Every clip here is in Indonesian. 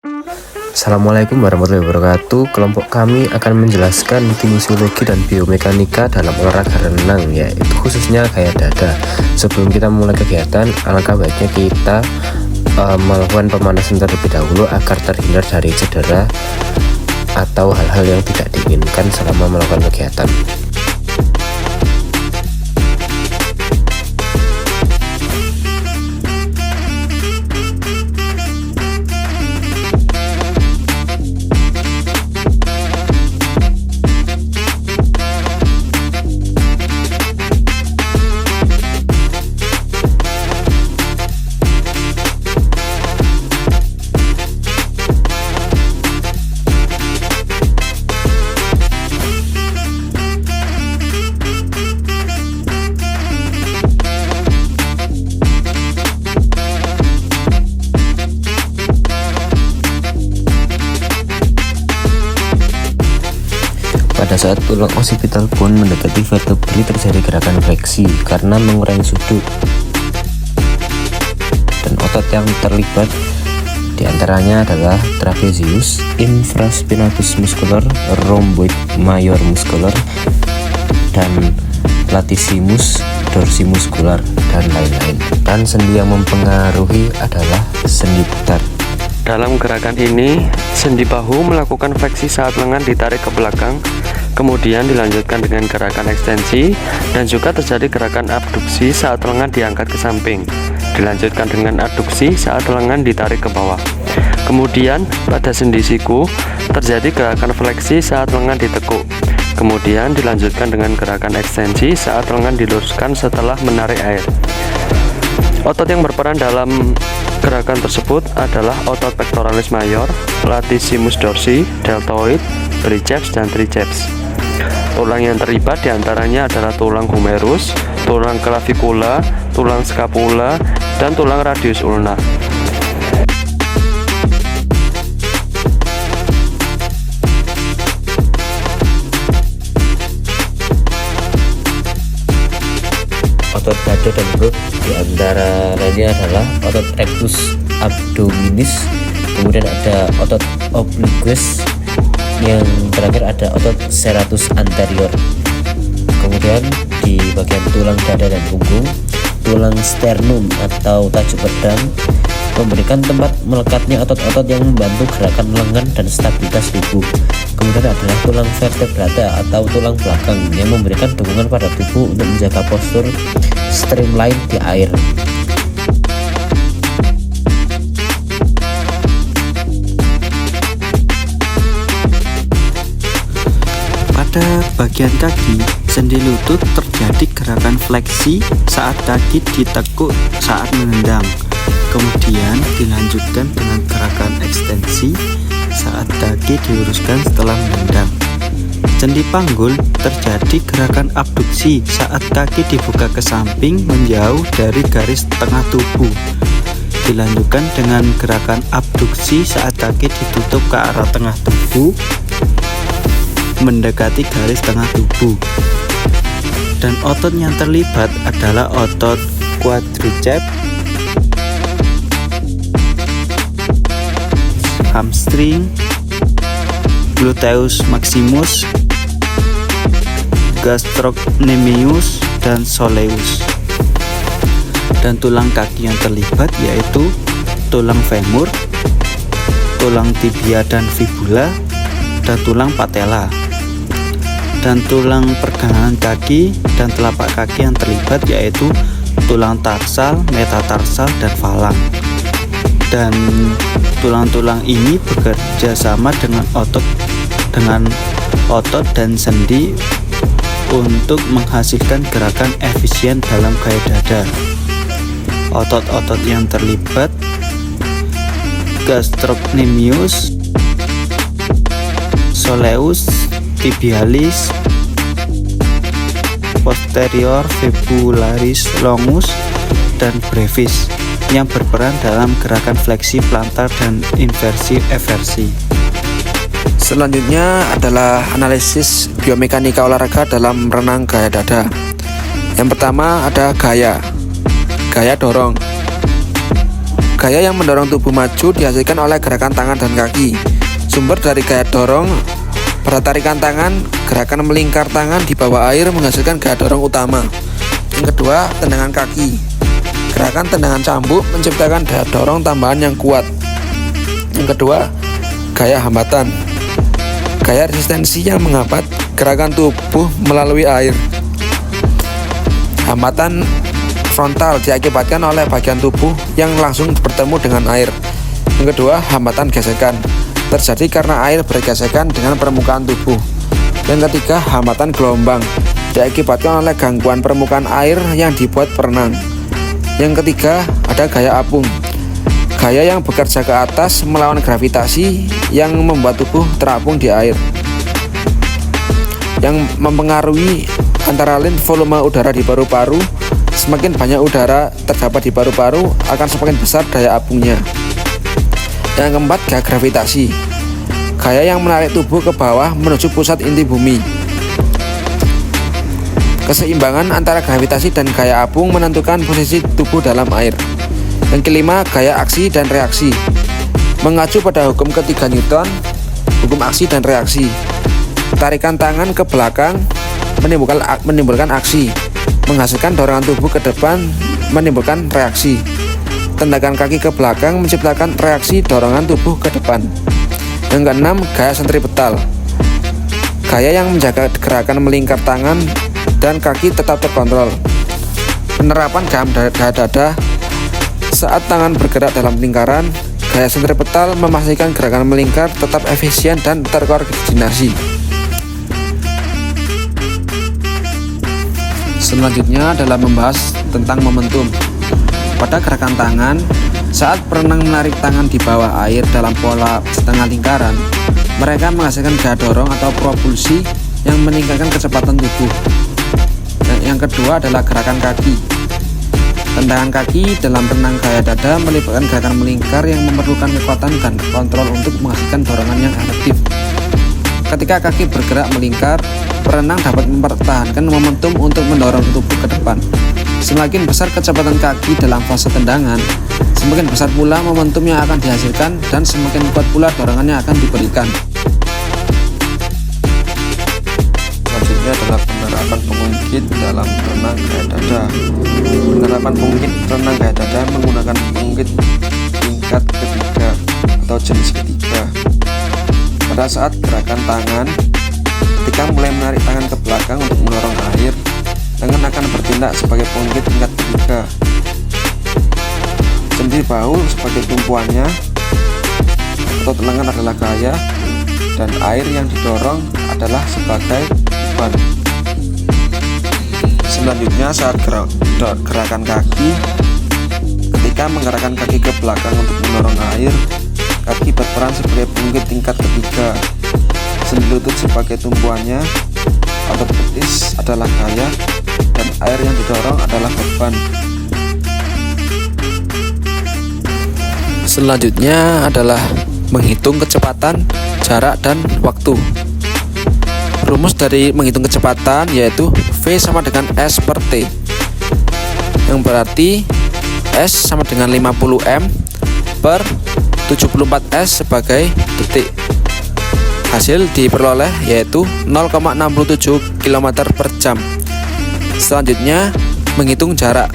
Assalamualaikum warahmatullahi wabarakatuh. Kelompok kami akan menjelaskan kinesiologi dan biomekanika dalam olahraga renang, yaitu khususnya gaya dada. Sebelum kita memulai kegiatan, alangkah baiknya kita melakukan pemanasan terlebih dahulu agar terhindar dari cedera atau hal-hal yang tidak diinginkan selama melakukan kegiatan. Pada saat tulang occipital bone mendekati vertebrae terjadi gerakan fleksi karena mengurangi sudut, dan otot yang terlibat diantaranya adalah trapezius, infraspinatus muscular, rhomboid major muscular, dan latissimus dorsimuscular, dan lain-lain. Dan sendi yang mempengaruhi adalah sendi putar. Dalam gerakan ini, sendi bahu melakukan fleksi saat lengan ditarik ke belakang, kemudian dilanjutkan dengan gerakan ekstensi, dan juga terjadi gerakan abduksi saat lengan diangkat ke samping. Dilanjutkan dengan adduksi saat lengan ditarik ke bawah. Kemudian pada sendi siku terjadi gerakan fleksi saat lengan ditekuk. Kemudian dilanjutkan dengan gerakan ekstensi saat lengan diluruskan setelah menarik air. Otot yang berperan dalam gerakan tersebut adalah otot pectoralis major, latissimus dorsi, deltoid, biceps, dan triceps. Tulang yang terlibat diantaranya adalah tulang humerus, tulang clavicula, tulang scapula, dan tulang radius ulna. Otot dada dan perut diantaranya adalah otot rectus abdominis, kemudian ada otot obliquus, yang terakhir ada otot serratus anterior. Kemudian di bagian tulang dada dan punggung, tulang sternum atau tajuk pedang memberikan tempat melekatnya otot-otot yang membantu gerakan lengan dan stabilitas tubuh. Kemudian adalah tulang vertebrata atau tulang belakang yang memberikan dukungan pada tubuh untuk menjaga postur streamline di air. Pada bagian kaki, sendi lutut terjadi gerakan fleksi saat kaki ditekuk saat menendang. Kemudian dilanjutkan dengan gerakan ekstensi saat kaki diluruskan setelah menendang. Sendi panggul terjadi gerakan abduksi saat kaki dibuka ke samping menjauh dari garis tengah tubuh. Dilanjutkan dengan gerakan abduksi saat kaki ditutup ke arah tengah tubuh mendekati garis tengah tubuh. Dan otot yang terlibat adalah otot quadriceps, hamstring, gluteus maximus, gastrocnemius, dan soleus. Dan tulang kaki yang terlibat yaitu tulang femur, tulang tibia dan fibula, dan tulang patella. Dan tulang pergelangan kaki dan telapak kaki yang terlibat yaitu tulang tarsal, metatarsal, dan falang. Dan tulang-tulang ini bekerja sama dengan otot dan sendi untuk menghasilkan gerakan efisien dalam gaya dada. Otot-otot yang terlibat: gastrocnemius, soleus, tibialis, posterior fibularis longus, dan brevis, yang berperan dalam gerakan fleksi plantar dan inversi eversi. Selanjutnya adalah analisis biomekanika olahraga dalam renang gaya dada. Yang pertama ada gaya dorong. Gaya yang mendorong tubuh maju dihasilkan oleh gerakan tangan dan kaki. Sumber dari gaya dorong pada tarikan tangan, gerakan melingkar tangan di bawah air menghasilkan gaya dorong utama. Yang kedua, tendangan kaki. Gerakan tendangan cambuk menciptakan daya dorong tambahan yang kuat. Yang kedua, gaya hambatan. Gaya resistensi yang menghambat gerakan tubuh melalui air. Hambatan frontal diakibatkan oleh bagian tubuh yang langsung bertemu dengan air. Yang kedua, hambatan gesekan terjadi karena air bergesekan dengan permukaan tubuh. Yang ketiga, hambatan gelombang diakibatkan oleh gangguan permukaan air yang dibuat perenang. Yang ketiga, ada gaya apung. Gaya yang bekerja ke atas melawan gravitasi yang membuat tubuh terapung di air. Yang mempengaruhi antara lain volume udara di paru-paru. Semakin banyak udara terdapat di paru-paru, akan semakin besar daya apungnya. Yang keempat, gaya gravitasi. Gaya yang menarik tubuh ke bawah menuju pusat inti bumi. Keseimbangan antara gravitasi dan gaya apung menentukan posisi tubuh dalam air. Yang kelima, gaya aksi dan reaksi. Mengacu pada hukum ketiga Newton, hukum aksi dan reaksi. Tarikan tangan ke belakang menimbulkan aksi, menghasilkan dorongan tubuh ke depan menimbulkan reaksi. Tendangan kaki ke belakang menciptakan reaksi dorongan tubuh ke depan. Yang keenam, gaya sentripetal. Gaya yang menjaga gerakan melingkar tangan dan kaki tetap terkontrol. Penerapan gaya dada. Saat tangan bergerak dalam lingkaran, gaya sentripetal memastikan gerakan melingkar tetap efisien dan terkoordinasi. Selanjutnya adalah membahas tentang momentum. Pada gerakan tangan, saat perenang menarik tangan di bawah air dalam pola setengah lingkaran, mereka menghasilkan gaya dorong atau propulsi yang meningkatkan kecepatan tubuh. Yang kedua adalah gerakan kaki. Tendangan kaki dalam renang gaya dada melibatkan gerakan melingkar yang memerlukan kekuatan dan kontrol untuk menghasilkan dorongan yang efektif. Ketika kaki bergerak melingkar, perenang dapat mempertahankan momentum untuk mendorong tubuh ke depan. Semakin besar kecepatan kaki dalam fase tendangan, semakin besar pula momentum yang akan dihasilkan dan semakin kuat pula dorongan yang akan diberikan. Selanjutnya adalah penerapan pengungkit dalam renang gaya dada. Penerapan pengungkit renang gaya dada menggunakan pengungkit tingkat ketiga atau jenis ketiga. Pada saat gerakan tangan, ketika mulai menarik tangan ke belakang untuk mendorong air, tangan akan bertindak sebagai pengungkit tingkat ketiga. Sendi bahu sebagai tumpuannya, otot lengan adalah gaya, dan air yang didorong adalah sebagai beban. Selanjutnya saat gerakan kaki, ketika menggerakkan kaki ke belakang untuk mendorong air, kaki berperan sebagai pengungkit tingkat ketiga. Sendi lutut sebagai tumpuannya, otot betis adalah gaya, dan air yang didorong adalah beban. Selanjutnya adalah menghitung kecepatan, jarak, dan waktu. Rumus dari menghitung kecepatan yaitu V sama dengan S per T, yang berarti S sama dengan 50 M per 74 S sebagai detik. Hasil diperoleh yaitu 0,67 km per jam. Selanjutnya menghitung jarak.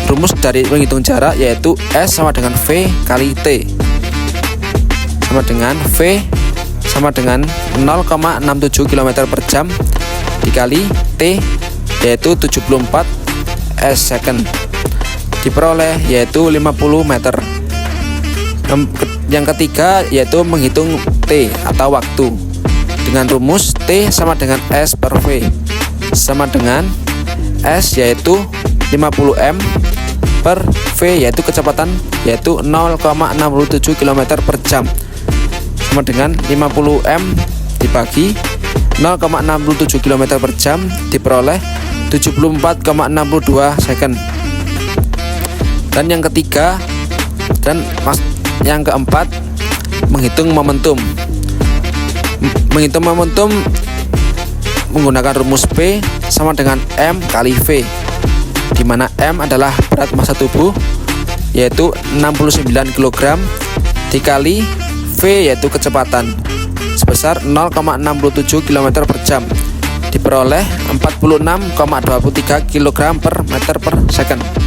Rumus dari menghitung jarak yaitu S sama dengan V kali T, sama dengan V sama dengan 0,67 km per jam dikali T yaitu 74 S second. Diperoleh yaitu 50 meter. Yang ketiga yaitu menghitung T atau waktu dengan rumus T sama dengan S per V, sama dengan S yaitu 50 M per V yaitu kecepatan yaitu 0,67 km per jam, sama dengan 50 M dibagi 0,67 km per jam diperoleh 74,62 second. Dan yang ketiga yang keempat, menghitung momentum. Menghitung momentum menggunakan rumus P sama dengan M kali V, di mana M adalah berat massa tubuh, yaitu 69 kg dikali V yaitu kecepatan sebesar 0,67 km per jam diperoleh 46,23 kg per meter per second.